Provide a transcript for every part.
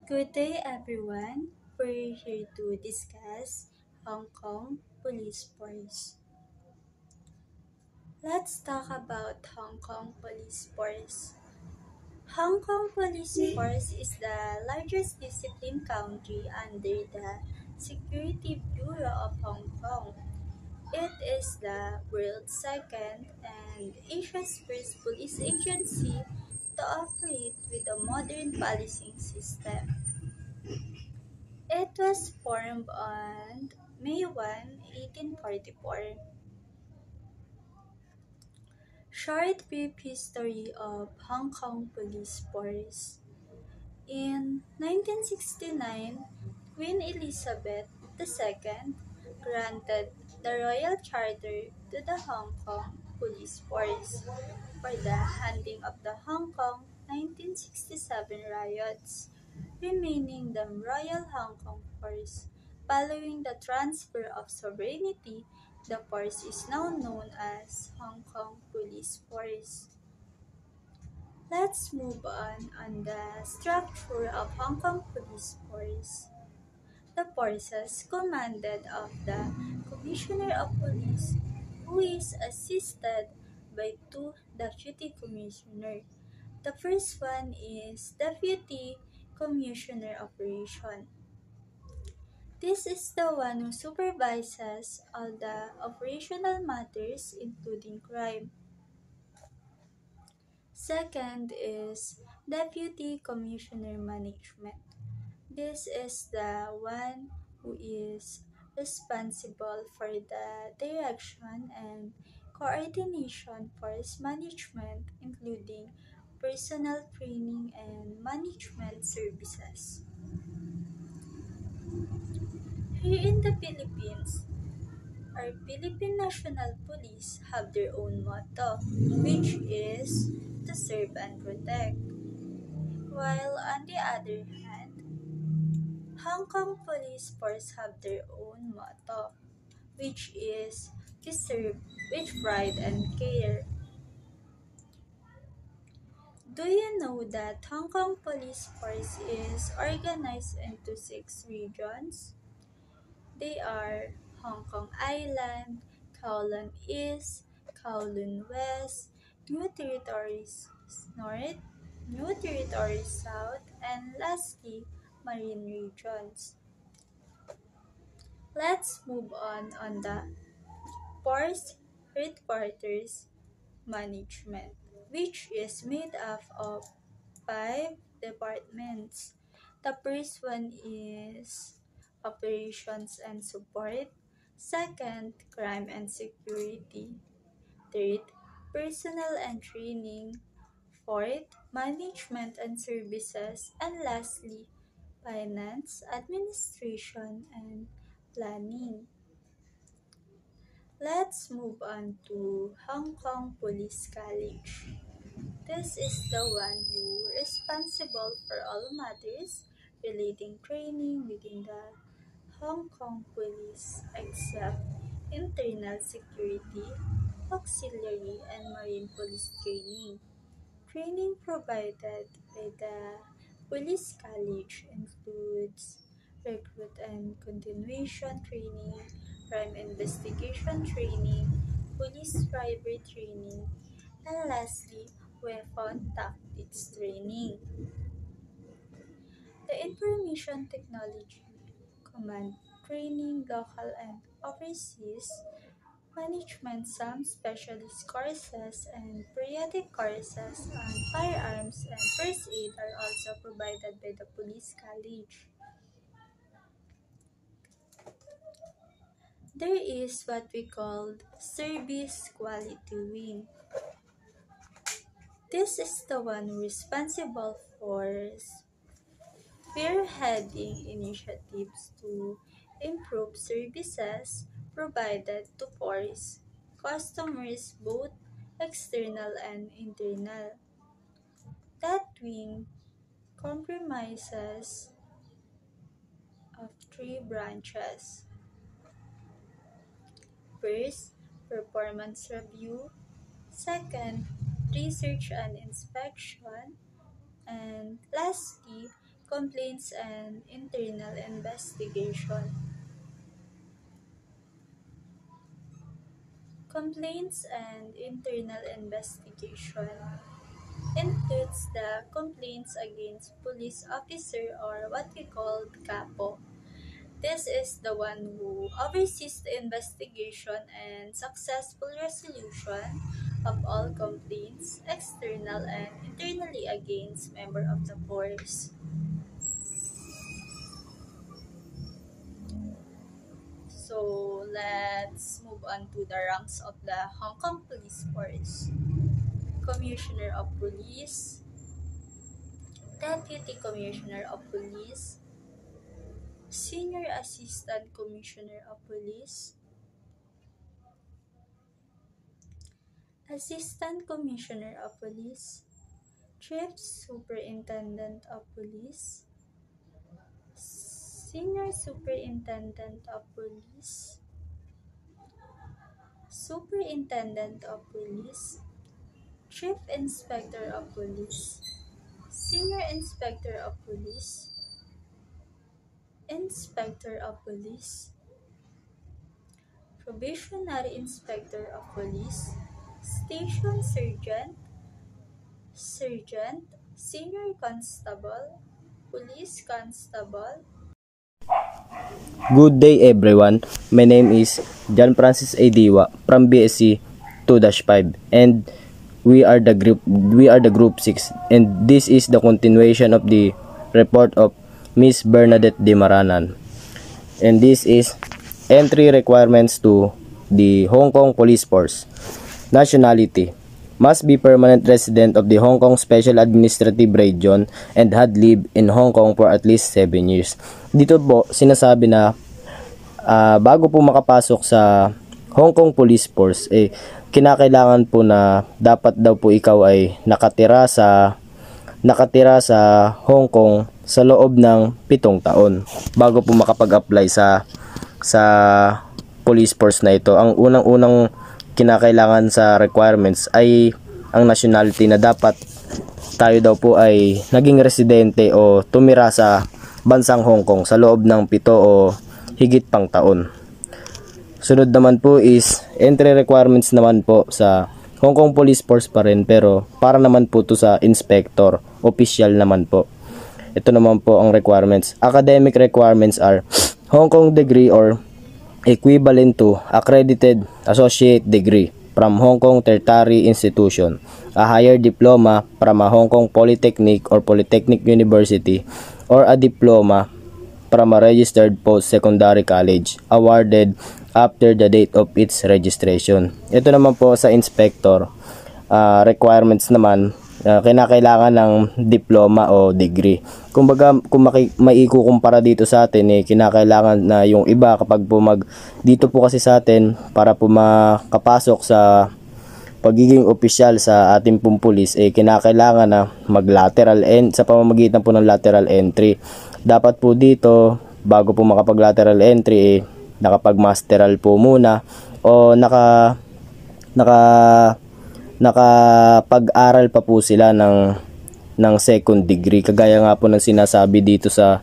Good day, everyone. We're here to discuss Hong Kong Police Force. Let's talk about Hong Kong Police Force. Hong Kong Police Force is the largest discipline country under the Security Bureau of Hong Kong. It is the world's second and Asia's first police agency to operate with a modern policing system. It was formed on May 1, 1844. Short brief history of Hong Kong Police Force. In 1969, Queen Elizabeth II granted the Royal Charter to the Hong Kong Police Force for the handling of the Hong Kong 1967 riots, remaining the Royal Hong Kong Force. Following the transfer of sovereignty, the force is now known as Hong Kong Police Force. Let's move on the structure of Hong Kong Police Force. The forces commanded of the Commissioner of Police, who is assisted by two Deputy Commissioner. The first one is Deputy Commissioner Operation. This is the one who supervises all the operational matters including crime. Second is Deputy Commissioner Management. This is the one who is responsible for the direction and coordination force management, including personnel training and management services. Here in the Philippines, our Philippine National Police have their own motto, which is to serve and protect. While on the other hand, Hong Kong Police Force have their own motto, which is to serve with pride and care. Do you know that Hong Kong Police Force is organized into 6 regions? They are Hong Kong Island, Kowloon East, Kowloon West, New Territories North, New Territories South, and lastly, Marine Regions. Let's move on the Force Headquarters Management, which is made up of 5 departments. The first one is Operations and Support. Second, Crime and Security. Third, Personnel and Training. Fourth, Management and Services. And lastly, Finance, Administration, and Planning. Let's move on to Hong Kong Police College. This is the one who responsible for all matters relating training within the Hong Kong Police except internal security, auxiliary, and marine police training. Training provided by the Police College includes recruit and continuation training, crime investigation training, police driver training, and lastly, weapon tactics training. The Information Technology Command training local and overseas management, some specialist courses and periodic courses on firearms and first aid are also provided by the Police College. There is what we call Service Quality Wing. This is the one responsible for spearheading initiatives to improve services provided to force customers, both external and internal. That wing comprises of 3 branches. First, performance review. Second, research and inspection. And lastly, Complaints and internal investigation. Complaints and internal investigation includes the complaints against police officer or what we call capo. This is the one who oversees the investigation and successful resolution of all complaints, external and internally against member of the force. So let's move on to the ranks of the Hong Kong Police Force. Commissioner of Police, Deputy Commissioner of Police, Senior Assistant Commissioner of Police, Assistant Commissioner of Police, Chief Superintendent of Police, Senior Superintendent of Police, Superintendent of Police, Chief Inspector of Police, Senior Inspector of Police, Inspector of Police, Probationary Inspector of Police, Station Sergeant, Sergeant, Senior Constable, Police Constable. Good day everyone, my name is John Francis Adiwa from BSc 2-5 and we are the group 6 and this is the continuation of the report of Miss Bernadette de Maranan. And this is entry requirements to the Hong Kong Police Force. Nationality: must be permanent resident of the Hong Kong Special Administrative Region and had lived in Hong Kong for at least 7 years. Dito po sinasabi na bago po makapasok sa Hong Kong Police Force, kinakailangan po na dapat daw po ikaw ay nakatira sa Hong Kong sa loob ng 7 taon bago po makapag-apply sa police force na ito. Ang unang-unang kinakailangan sa requirements ay ang nationality, na dapat tayo daw po ay naging residente o tumira sa bansang Hong Kong sa loob ng 7 o higit pang taon. Sunod naman po is entry requirements naman po sa Hong Kong Police Force pa rin, pero para naman po to sa inspector, official naman po. Ito naman po ang requirements. Academic requirements are Hong Kong degree or equivalent to accredited associate degree from Hong Kong Tertiary Institution, a higher diploma from a Hong Kong Polytechnic or Polytechnic University, or a diploma from a registered post-secondary college awarded after the date of its registration. Ito naman po sa inspector, requirements naman, kinakailangan ng diploma o degree. Kumbaga, kung maikukumpara dito sa atin, kinakailangan na yung iba kapag po dito po kasi sa atin, para po makapasok sa pagiging opisyal sa ating pong pulis, kinakailangan na mag-lateral sa pamamagitan po ng lateral entry. Dapat po dito, bago po makapag-lateral entry, nakapag-masteral po muna o nakapag-aral pa po sila ng second degree, kagaya nga po ng sinasabi dito sa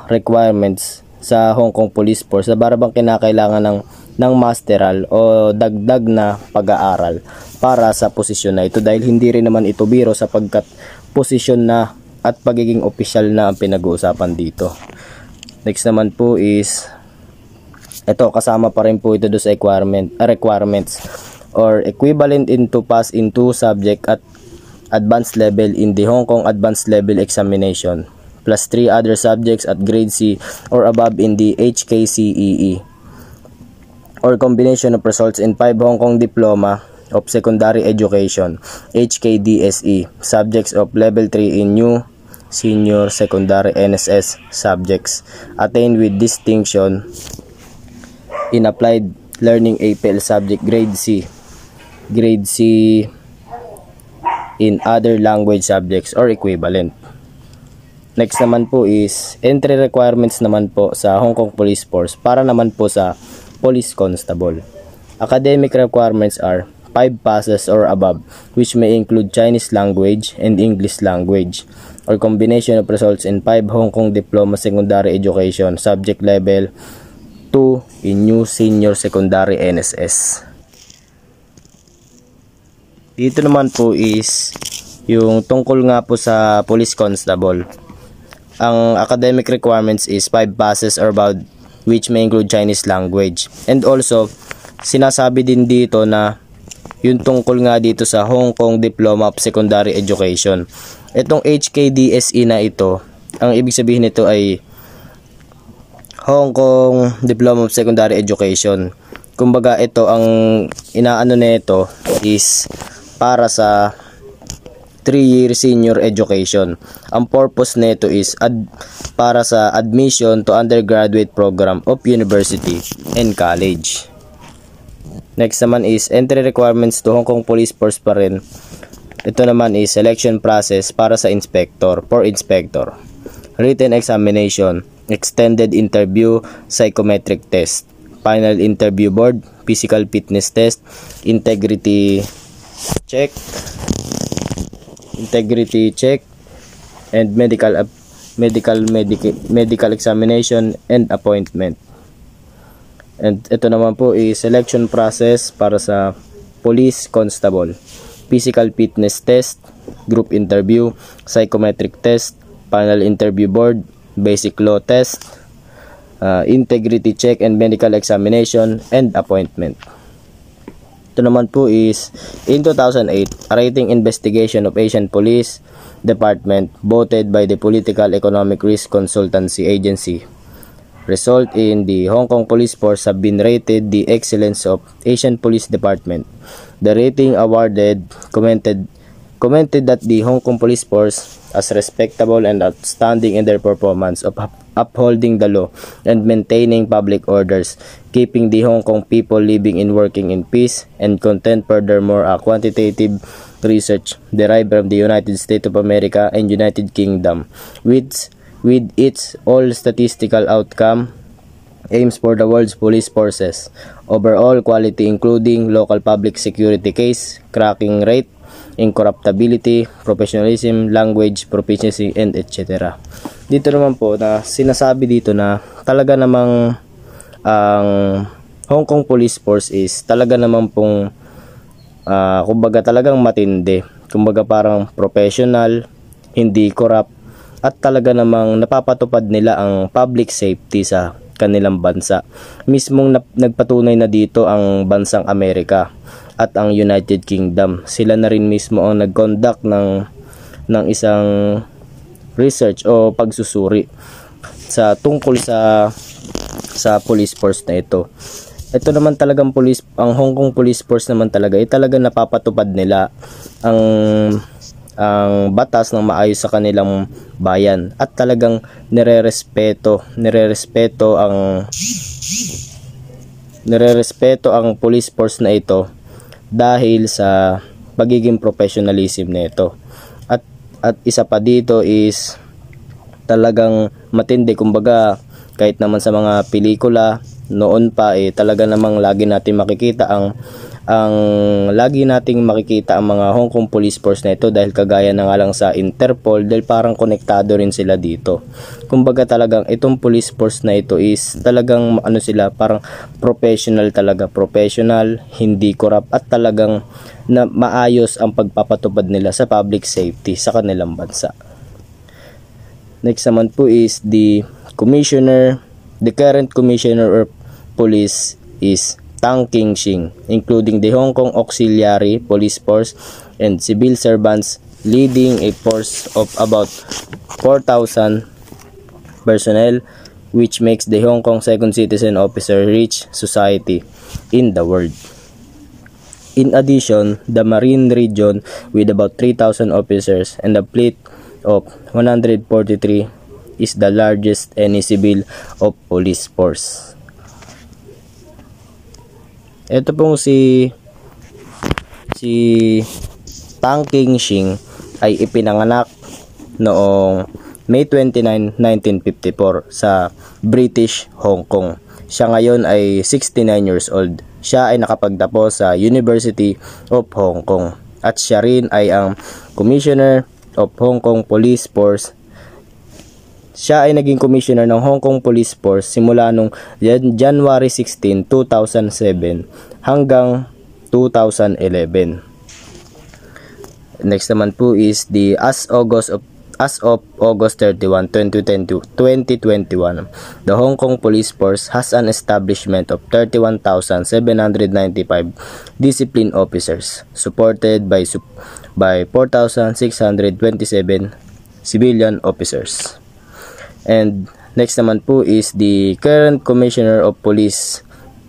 requirements sa Hong Kong Police Force, na bang kinakailangan ng masteral o dagdag na pag-aaral para sa posisyon na ito, dahil hindi rin naman ito biro sapagkat posisyon na at pagiging opisyal na ang pinag-uusapan dito. Next naman po is ito, kasama pa rin po ito do sa requirements or equivalent into pass into subject at advanced level in the Hong Kong Advanced Level Examination plus 3 other subjects at grade C or above in the HKCEE, or combination of results in 5 Hong Kong Diploma of Secondary Education HKDSE subjects of level 3 in new senior secondary NSS subjects attained with distinction in applied learning APL subject grade C in other language subjects or equivalent. Next naman po is entry requirements naman po sa Hong Kong Police Force para naman po sa Police Constable. Academic requirements are 5 passes or above, which may include Chinese language and English language, or combination of results in 5 Hong Kong Diploma Secondary Education Subject Level 2 in New Senior Secondary NSS. Dito naman po is yung tungkol nga po sa Police Constable. Ang academic requirements is 5 passes or above, which may include Chinese language. And also, sinasabi din dito na yung tungkol nga dito sa Hong Kong Diploma of Secondary Education. Itong HKDSE na ito, ang ibig sabihin nito ay Hong Kong Diploma of Secondary Education. Kumbaga ito, ang inaano nito is para sa 3-year senior education. Ang purpose nito is para sa admission to undergraduate program of university and college. Next naman is entry requirements to Hong Kong Police Force pa rin. Ito naman is selection process para sa inspector, for inspector. Written examination, extended interview, psychometric test, final interview board, physical fitness test, integrity check, and medical examination and appointment. And ito naman po is selection process para sa police constable, physical fitness test, group interview, psychometric test, final interview board, basic law test, integrity check and medical examination and appointment. Ito naman po is in 2008, a rating investigation of Asian Police Department voted by the Political Economic Risk Consultancy Agency result in the Hong Kong Police Force have been rated the excellence of Asian Police Department. The rating awarded commented that the Hong Kong Police Force as respectable and outstanding in their performance of upholding the law and maintaining public orders, keeping the Hong Kong people living and working in peace and content. Furthermore, a quantitative research derived from the United States of America and United Kingdom, with its all statistical outcome aims for the world's police forces overall quality, including local public security case, cracking rate, incorruptibility, professionalism, language proficiency, and etc. Dito naman po na sinasabi dito na talaga namang ang Hong Kong Police Force is talaga namang pong kumbaga talagang matindi, kumbaga parang professional, hindi corrupt, at talaga namang napapatupad nila ang public safety sa kanilang bansa. Mismong nagpatunay na dito ang bansang Amerika at ang United Kingdom. Sila na rin mismo ang nag-conduct ng isang research o pagsusuri sa tungkol sa police force na ito. Ito naman talagang ang Hong Kong Police Force naman talaga ay talaga napapatupad nila ang batas ng maayos sa kanilang bayan at talagang nirerespeto ang police force na ito dahil sa pagiging professionalism nito. At isa pa dito is talagang matindi, kumbaga kahit naman sa mga pelikula noon pa talaga namang lagi natin makikita ang mga Hong Kong Police Force na ito, dahil kagaya na nga lang sa Interpol, dahil parang konektado rin sila dito. Kumbaga talagang itong police force na ito is talagang sila, parang professional, hindi corrupt, at talagang na maayos ang pagpapatupad nila sa public safety sa kanilang bansa. Next naman po is the current commissioner of police is Tang King Shing, including the Hong Kong Auxiliary Police Force and civil servants, leading a force of about 4,000 personnel, which makes the Hong Kong second citizen officer rich society in the world. In addition, the Marine Region, with about 3,000 officers and a fleet of 143, is the largest any civil of police force. Ito pong si Tang King Shing ay ipinanganak noong May 29, 1954 sa British Hong Kong. Siya ngayon ay 69 years old. siya ay nakapagtapos sa University of Hong Kong at siya rin ay ang Commissioner of Hong Kong Police Force. Siya ay naging commissioner ng Hong Kong Police Force simula nung January 16, 2007 hanggang 2011. Next naman po is the as of August 31, 2021, the Hong Kong Police Force has an establishment of 31,795 discipline officers, supported by 4,627 civilian officers. And next naman po is the current Commissioner of Police,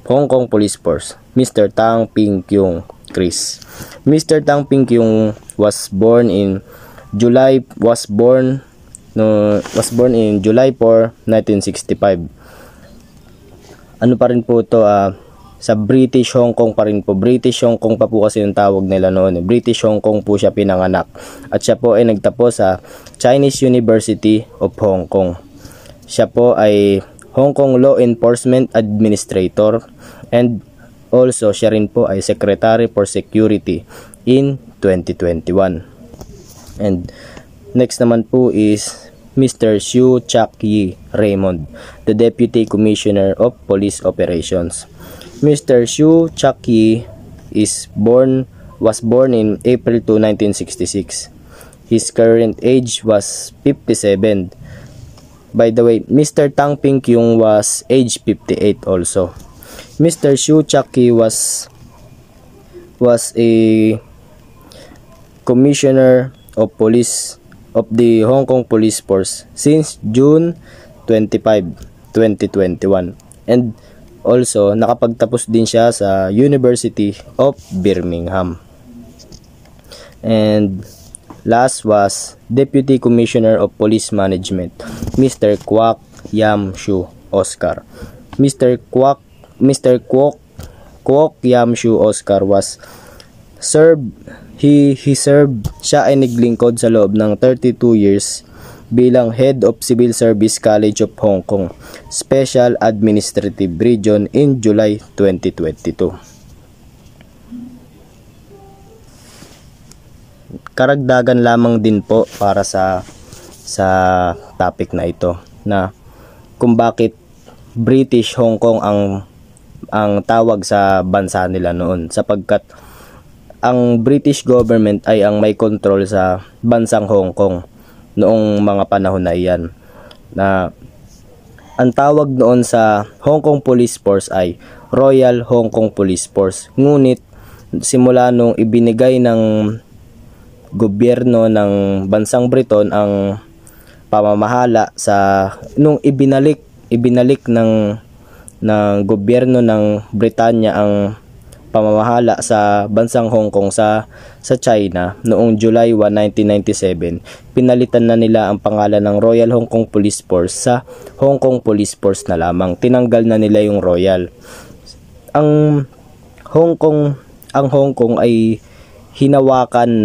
Hong Kong Police Force, Mr. Tang Ping Keung Chris. Mr. Tang Ping Keung was born in July 4, 1965. Ano pa rin po to, sa British Hong Kong pa rin po. British Hong Kong pa po kasi yung tawag nila noon. British Hong Kong po siya pinanganak. At siya po ay nagtapos sa Chinese University of Hong Kong. Siya po ay Hong Kong Law Enforcement Administrator, and also siya rin po ay Secretary for Security in 2021. And next naman po is Mr. Hsu Chak-yi Raymond, the Deputy Commissioner of Police Operations. Mr. Hsu Chak-yi was born in April 2, 1966. His current age was 57. By the way, Mr. Tang Ping Keung was age 58 also. Mr. Hsu Chak-yi was a Commissioner of Police of the Hong Kong Police Force since June 25, 2021. And also, nakapagtapos din siya sa University of Birmingham. And last was Deputy Commissioner of Police Management, Mr. Kwok Yam Shu Oscar. Mr. Kwok Yam Shu Oscar siya ay naglingkod sa loob ng 32 years bilang Head of Civil Service College of Hong Kong Special Administrative Region in July 2022. Karagdagan lamang din po para sa topic na ito, na kung bakit British Hong Kong ang tawag sa bansa nila noon, sapagkat ang British government ay ang may control sa bansang Hong Kong noong mga panahon na iyan. Na ang tawag noon sa Hong Kong Police Force ay Royal Hong Kong Police Force. Ngunit simula nung ibinigay ng gobyerno ng bansang Briton ang pamamahala nung ibinalik ng gobyerno ng Britanya ang pamamahala sa bansang Hong Kong sa China noong July 1, 1997, pinalitan na nila ang pangalan ng Royal Hong Kong Police Force sa Hong Kong Police Force na lamang. Tinanggal na nila yung Royal. Ang Hong Kong ay hinawakan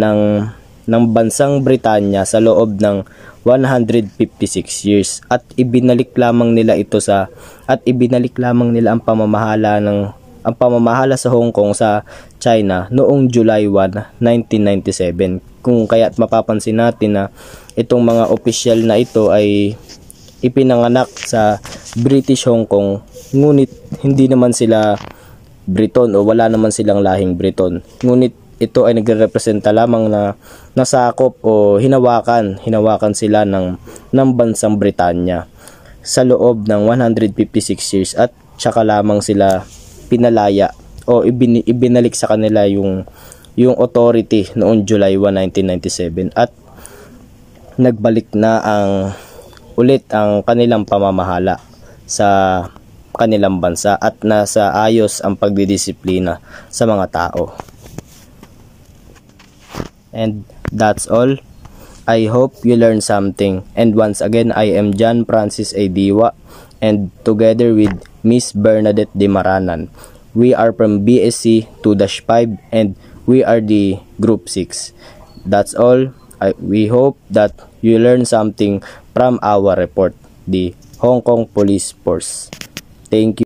ng bansang Britanya sa loob ng 156 years at ibinalik lamang nila ang pamamahala sa Hong Kong sa China noong July 1, 1997. Kung kaya't mapapansin natin na itong mga opisyal na ito ay ipinanganak sa British Hong Kong, ngunit hindi naman sila Briton o wala naman silang lahing Briton. Ngunit ito ay nagrerepresenta lamang na nasakop o hinawakan sila ng bansang Britanya sa loob ng 156 years at saka lamang sila pinalaya o ibinalik sa kanila yung authority noong July 1, 1997 at nagbalik na ulit ang kanilang pamamahala sa kanilang bansa at nasa ayos ang pagdidisiplina sa mga tao. And that's all. I hope you learned something. And once again, I am John Francis A. Diwa, and together with Miss Bernadette De Maranan, we are from BSC 2-5 and we are the Group 6. That's all. We hope that you learn something from our report, the Hong Kong Police Force. Thank you.